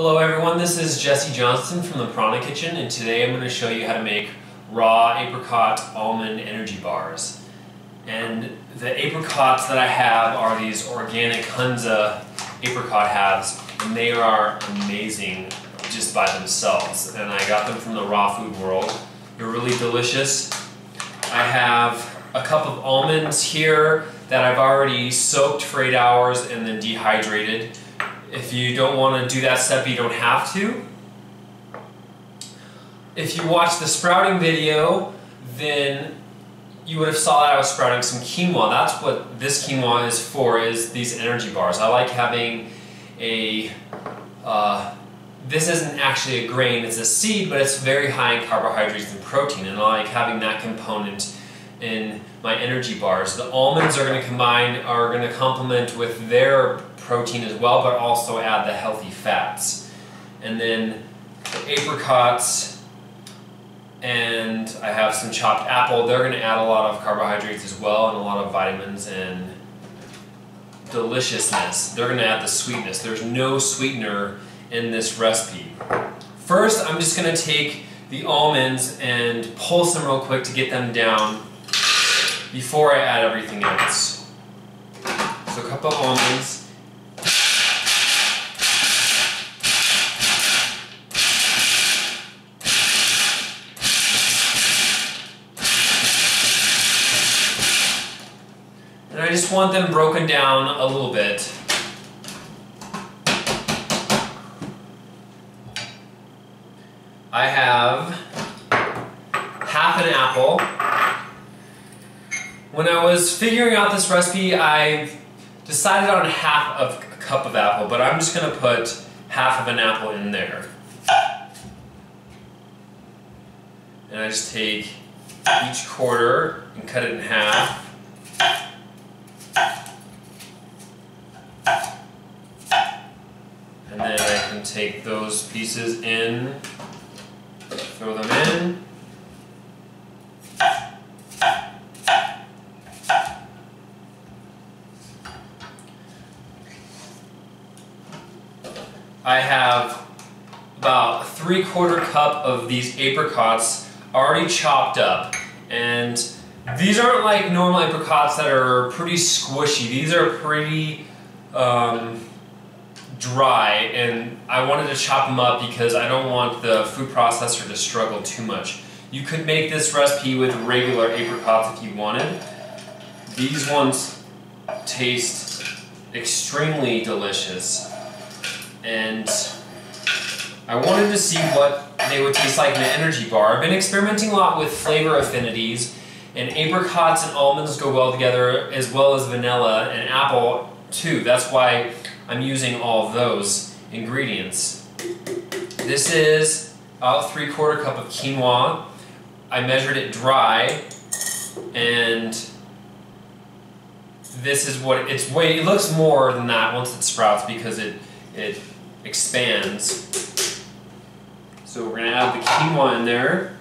Hello everyone, this is Jesse Johnston from the Piranha Kitchen, and today I'm going to show you how to make raw apricot almond energy bars. And the apricots that I have are these organic Hunza apricot halves, and they are amazing just by themselves. And I got them from the raw food world. They're really delicious. I have a cup of almonds here that I've already soaked for 8 hours and then dehydrated. If you don't want to do that step, you don't have to. If you watched the sprouting video, then you would have saw that I was sprouting some quinoa. That's what this quinoa is for, is these energy bars. I like having a, this isn't actually a grain, it's a seed, but it's very high in carbohydrates and protein, and I like having that component in my energy bars. The almonds are going to complement with their protein as well, but also add the healthy fats. And then the apricots, and I have some chopped apple. They're going to add a lot of carbohydrates as well, and a lot of vitamins and deliciousness. They're going to add the sweetness. There's no sweetener in this recipe. First, I'm just going to take the almonds and pulse them real quick to get them down before I add everything else. So a cup of almonds. And I just want them broken down a little bit. I have half an apple. When I was figuring out this recipe, I decided on half of a cup of apple, but I'm just going to put half of an apple in there. And I just take each quarter and cut it in half. And then I can take those pieces in, throw them in. I have about 3/4 cup of these apricots already chopped up, and these aren't like normal apricots that are pretty squishy. These are pretty dry, and I wanted to chop them up because I don't want the food processor to struggle too much. You could make this recipe with regular apricots if you wanted. These ones taste extremely delicious, and I wanted to see what they would taste like in an energy bar. I've been experimenting a lot with flavor affinities, and apricots and almonds go well together, as well as vanilla and apple too. That's why I'm using all of those ingredients. This is about 3/4 cup of quinoa. I measured it dry, and this is what it looks more than that once it sprouts because it expands. So we're going to add the quinoa in there.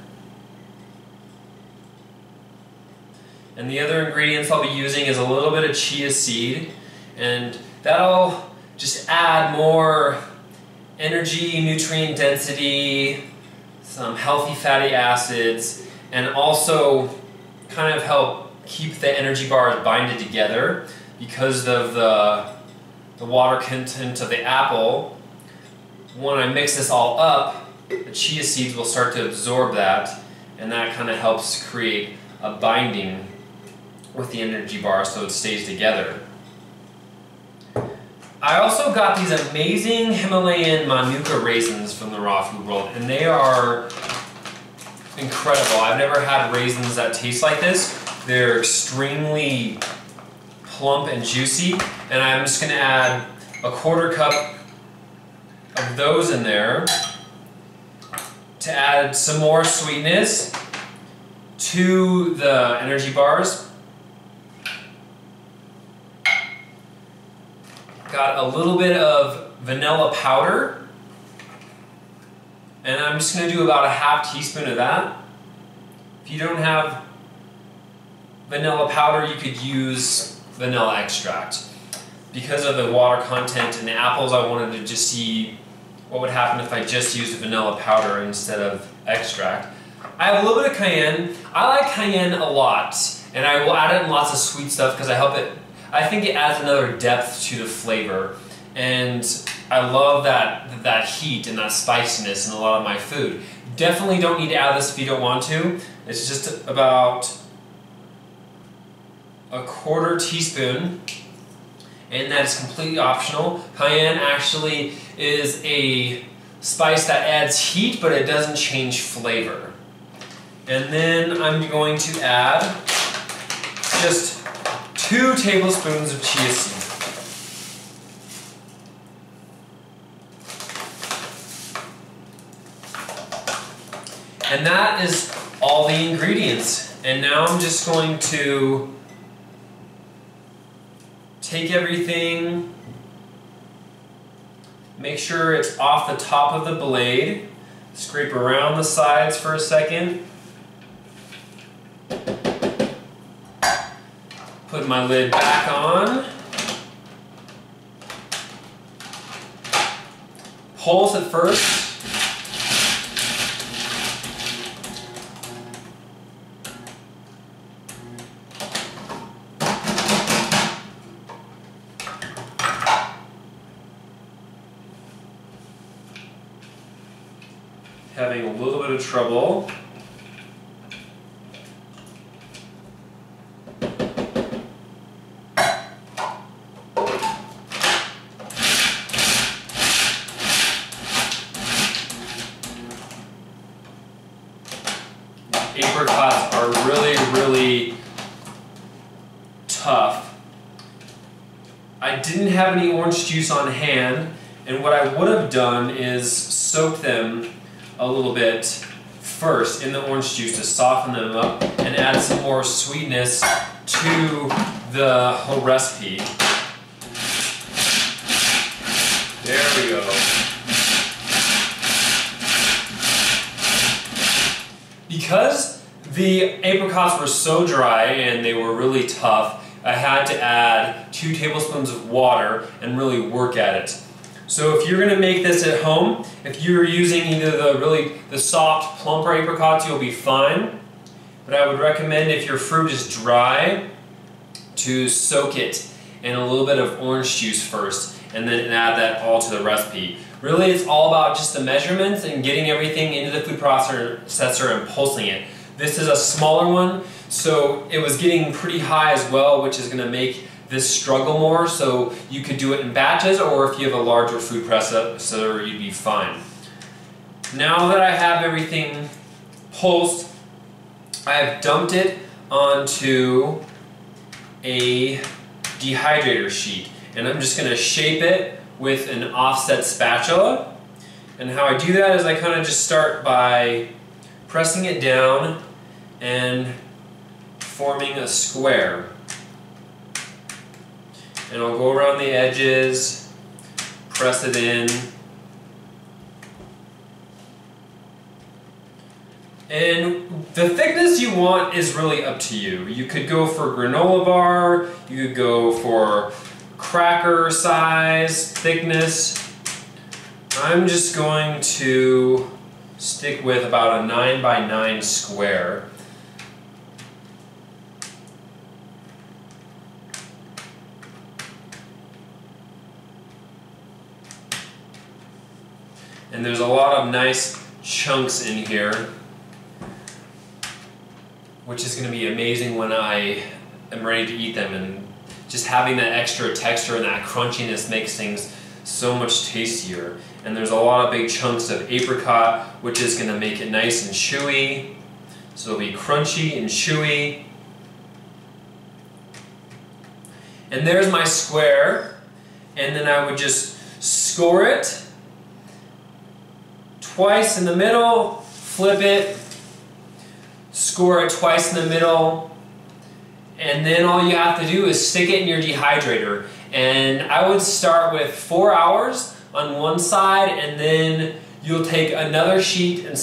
And the other ingredients I'll be using is a little bit of chia seed, and that'll just add more energy, nutrient density, some healthy fatty acids, and also kind of help keep the energy bars binded together because of the water content of the apple. When I mix this all up, the chia seeds will start to absorb that, and that kind of helps create a binding with the energy bar so it stays together. I also got these amazing Himalayan Manuka raisins from the raw food world, and they are incredible. I've never had raisins that taste like this. They're extremely plump and juicy, and I'm just going to add 1/4 cup of those in there to add some more sweetness to the energy bars. Got a little bit of vanilla powder, and I'm just going to do about a ½ teaspoon of that. If you don't have vanilla powder, you could use vanilla extract. Because of the water content in the apples, I wanted to just see what would happen if I just used vanilla powder instead of extract. I have a little bit of cayenne. I like cayenne a lot, and I will add it in lots of sweet stuff because I think it adds another depth to the flavor. And I love that heat and that spiciness in a lot of my food. Definitely don't need to add this if you don't want to. It's just about a 1/4 teaspoon, and that is completely optional. Cayenne actually is a spice that adds heat, but it doesn't change flavor. And then I'm going to add just 2 tablespoons of chia seed. And that is all the ingredients. And now I'm just going to take everything, make sure it's off the top of the blade, scrape around the sides for a second, put my lid back on, pulse it first, having a little bit of trouble. Apricots are really tough. I didn't have any orange juice on hand, and what I would have done is soak them a little bit first in the orange juice to soften them up and add some more sweetness to the whole recipe. There we go. Because the apricots were so dry and they were really tough, I had to add 2 tablespoons of water and really work at it. So if you're going to make this at home, if you're using either the soft, plumper apricots, you'll be fine. But I would recommend, if your fruit is dry, to soak it in a little bit of orange juice first and then add that all to the recipe. Really, it's all about just the measurements and getting everything into the food processor and pulsing it. This is a smaller one, so it was getting pretty high as well, which is going to make this struggle more, so you could do it in batches, or if you have a larger food processor, you'd be fine. Now that I have everything pulsed, I have dumped it onto a dehydrator sheet, and I'm just going to shape it with an offset spatula. And how I do that is I kind of just start by pressing it down and forming a square. And I'll go around the edges, press it in. And the thickness you want is really up to you. You could go for granola bar, you could go for cracker size, thickness. I'm just going to stick with about a 9 by 9 square. And there's a lot of nice chunks in here, which is going to be amazing when I am ready to eat them. And just having that extra texture and that crunchiness makes things so much tastier. And there's a lot of big chunks of apricot, which is going to make it nice and chewy. So it'll be crunchy and chewy. And there's my square. And then I would just score it twice in the middle, flip it, score it twice in the middle, and then all you have to do is stick it in your dehydrator. And I would start with 4 hours on one side, and then you'll take another sheet and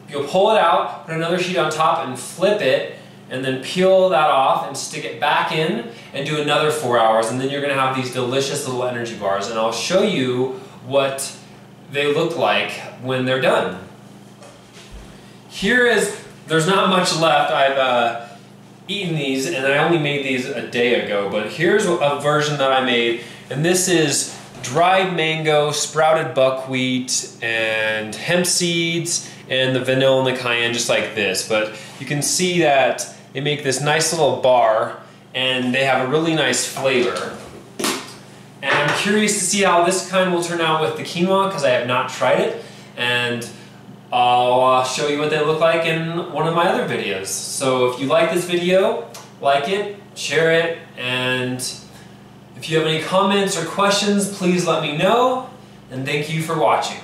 you'll pull it out, put another sheet on top and flip it, and then peel that off and stick it back in and do another 4 hours, and then you're going to have these delicious little energy bars. And I'll show you what they look like when they're done. There's not much left. I've eaten these, and I only made these a day ago, but here's a version that I made, and this is dried mango, sprouted buckwheat, and hemp seeds, and the vanilla and the cayenne, just like this. But you can see that they make this nice little bar, and they have a really nice flavor. And I'm curious to see how this kind will turn out with the quinoa, because I have not tried it, and I'll show you what they look like in one of my other videos. So if you like this video, like it, share it, and if you have any comments or questions, please let me know, and thank you for watching.